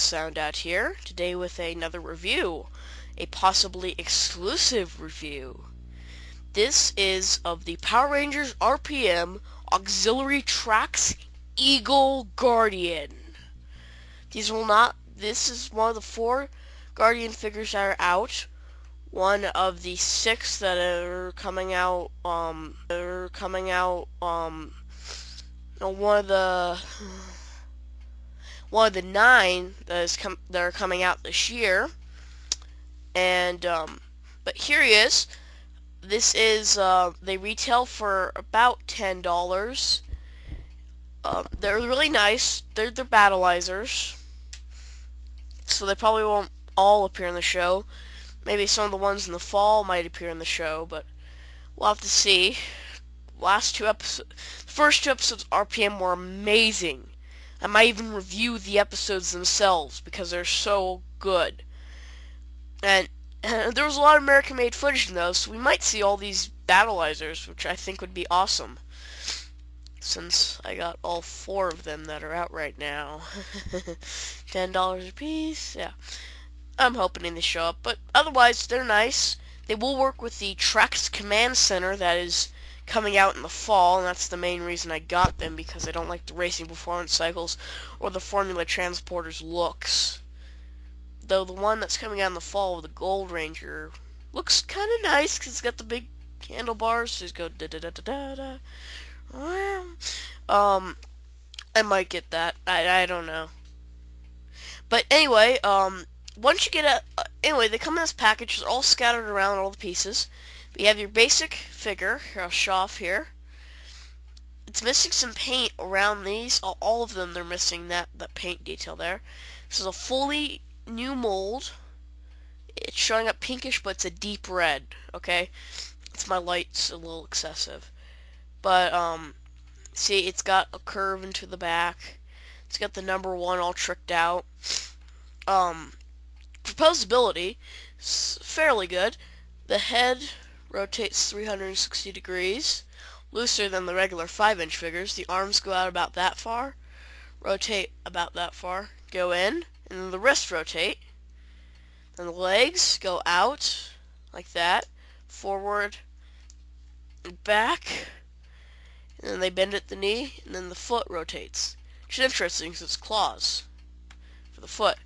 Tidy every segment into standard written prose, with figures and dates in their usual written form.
Soundout here, today with another review, a possibly exclusive review. This is of the Power Rangers RPM Auxiliary Trax Eagle Guardian. This is one of the 4 Guardian figures that are out. One of the 6 that are coming out, one of the 9 that are coming out this year. And but here he is. This is they retail for about $10. They're really nice. They're battleizers, so they probably won't all appear in the show. Maybe some of the ones in the fall might appear in the show, but we'll have to see. The first 2 episodes of RPM were amazing. I might even review the episodes themselves because they're so good. And there was a lot of American-made footage in those, so we might see all these battleizers, which I think would be awesome. Since I got all 4 of them that are out right now. $10 a piece, yeah. I'm hoping they show up, but otherwise they're nice. They will work with the Trax Command Center that is coming out in the fall, and that's the main reason I got them, because I don't like the racing performance cycles or the Formula Transporter's looks. Though the one that's coming out in the fall with the Gold Ranger looks kind of nice because it's got the big handlebars. Just go da da da da da da. I might get that. I don't know. But anyway, once you get anyway, they come in this package. They're all scattered around, all the pieces. But you have your basic figure. Here, I'll show off here. It's missing some paint around these. All of them, they're missing that paint detail there. This is a fully new mold. It's showing up pinkish, but it's a deep red. Okay, it's my light's a little excessive, but see, it's got a curve into the back. It's got the number 1 all tricked out. Proposability is fairly good. The head rotates 360 degrees, looser than the regular 5-inch figures. The arms go out about that far, rotate about that far, go in. And then the wrists rotate. Then the legs go out like that, forward and back. And then they bend at the knee, and then the foot rotates. Which is interesting because it's claws for the foot.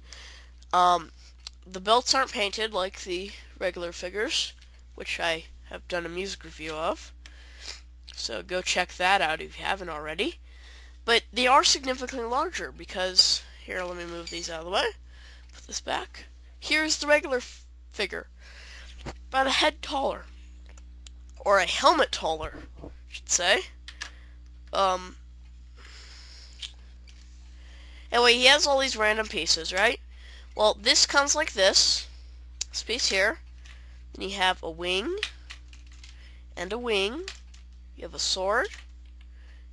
The belts aren't painted like the regular figures, which I have done a music review of. So go check that out if you haven't already. But they are significantly larger because... Here, let me move these out of the way. Put this back. Here's the regular figure. About a head taller. Or a helmet taller, I should say. Anyway, he has all these random pieces, right? Well, this comes like this. This piece here. Then you have a wing. And a wing. You have a sword.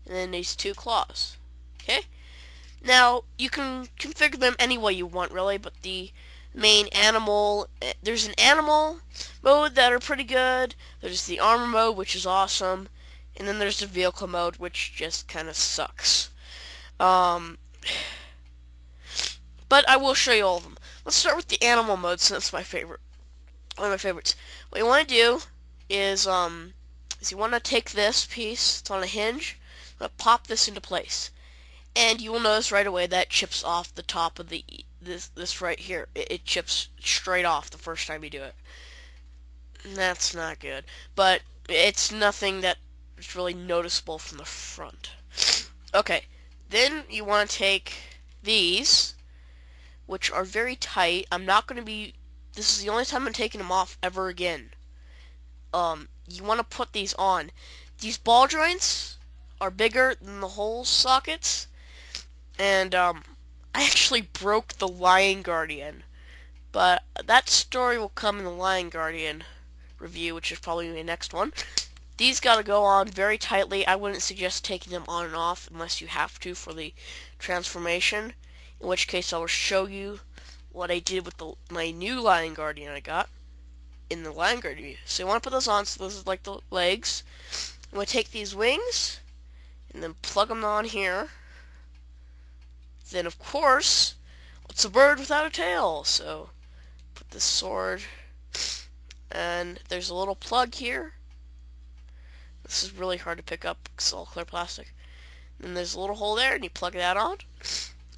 And then these 2 claws. Okay? Now, you can configure them any way you want, really, but the main animal, there's an animal mode that are pretty good, there's the armor mode, which is awesome, and then there's the vehicle mode, which just kind of sucks. But I will show you all of them. Let's start with the animal mode, since that's my favorite. One of my favorites. What you want to do is you want to take this piece, it's on a hinge, pop this into place. And you will notice right away that chips off the top of this right here. It chips straight off the first time you do it. That's not good. But it's nothing that is really noticeable from the front. Okay, then you want to take these, which are very tight. I'm not going to be... This is the only time I'm taking them off ever again. You want to put these on. These ball joints are bigger than the hole sockets. And I actually broke the Lion Guardian, but that story will come in the Lion Guardian review, which is probably the next one. These gotta go on very tightly. I wouldn't suggest taking them on and off unless you have to for the transformation, in which case I will show you what I did with my new Lion Guardian I got in the Lion Guardian review. So you want to put those on, so those are like the legs. I'm going to take these wings and then plug them on here. Then, of course, I'll what's a bird without a tail? So put this sword, and there's a little plug here. This is really hard to pick up because it's all clear plastic. And there's a little hole there, and you plug that on,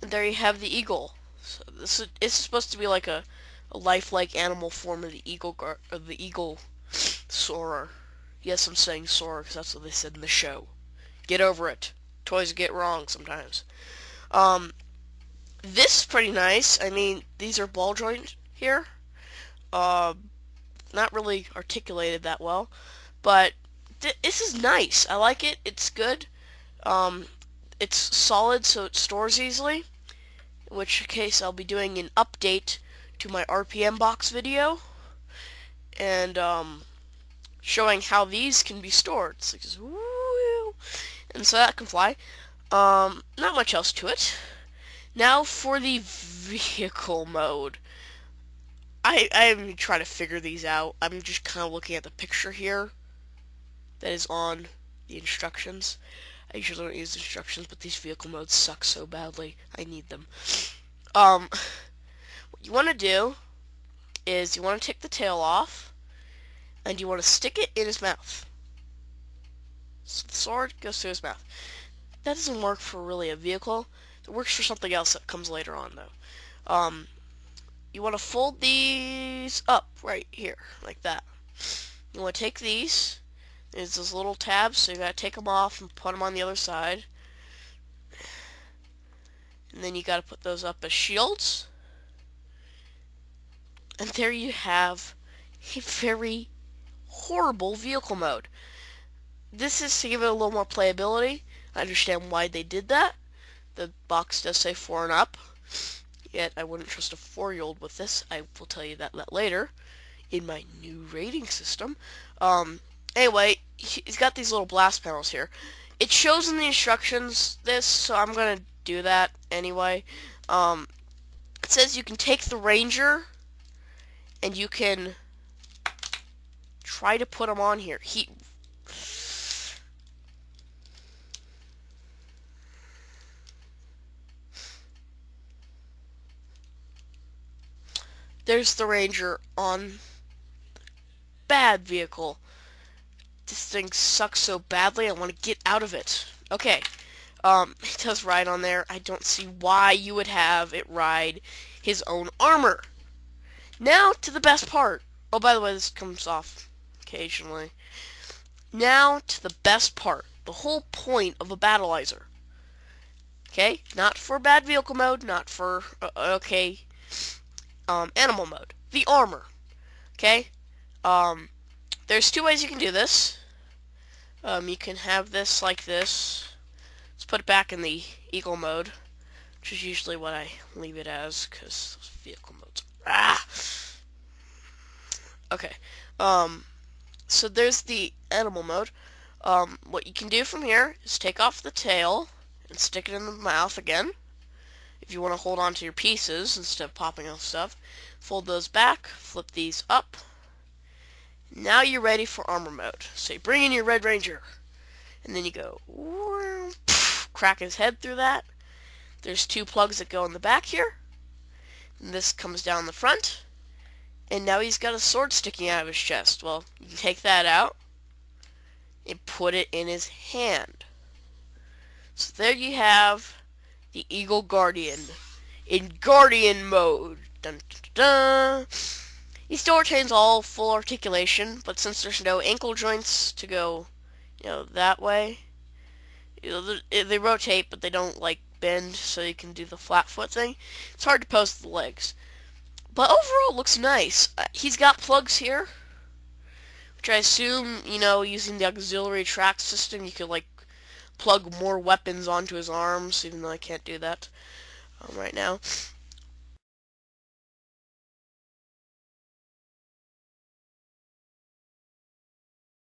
and there you have the eagle. So this is supposed to be like a lifelike animal form of the eagle soarer. Yes, I'm saying soarer because that's what they said in the show. Get over it. Toys get wrong sometimes. This is pretty nice. I mean, these are ball joint here. Not really articulated that well, but this is nice. I like it. It's good. It's solid, so it stores easily. In which case, I'll be doing an update to my RPM box video, and showing how these can be stored. It's like this, woo, and so that can fly. Not much else to it. Now for the vehicle mode. I'm trying to figure these out. I'm just kind of looking at the picture here that is on the instructions. I usually don't use instructions, but these vehicle modes suck so badly. I need them. What you want to do is you want to take the tail off, and you want to stick it in his mouth. So the sword goes through his mouth. That doesn't work for really a vehicle. It works for something else that comes later on, though. You want to fold these up right here, like that. You want to take these. There's those little tabs, so you got to take them off and put them on the other side. And then you got to put those up as shields. And there you have a very horrible vehicle mode. This is to give it a little more playability. I understand why they did that. The box does say 4 and up. Yet I wouldn't trust a 4-year-old with this. I will tell you that later in my new rating system. Anyway, he's got these little blast panels here. It shows in the instructions this, so I'm gonna do that anyway. It says you can take the Ranger and you can try to put him on here. There's the Ranger on bad vehicle. This thing sucks so badly, I want to get out of it. Okay, it does ride on there. I don't see why you would have it ride his own armor. Now to the best part. Oh, by the way, this comes off occasionally. Now to the best part. The whole point of a battleizer. Okay, not for bad vehicle mode, not for, animal mode. The armor. Okay? There's 2 ways you can do this. You can have this like this. Let's put it back in the eagle mode, which is usually what I leave it as, because those vehicle modes. Okay. So there's the animal mode. What you can do from here is take off the tail and stick it in the mouth again. If you want to hold on to your pieces instead of popping off stuff, fold those back, flip these up. Now you're ready for armor mode. So you bring in your Red Ranger, and then you go, crack his head through that. There's 2 plugs that go in the back here, and this comes down the front, and now he's got a sword sticking out of his chest. Well, you can take that out and put it in his hand. So there you have the Eagle Guardian in Guardian mode. Dun, dun, dun, dun. He still retains all full articulation, but since there's no ankle joints to go, that way, they rotate, but they don't, like, bend, so you can do the flat foot thing. It's hard to post the legs. But overall, it looks nice. He's got plugs here, which I assume, using the auxiliary Trax system, you could, like, plug more weapons onto his arms, even though I can't do that right now.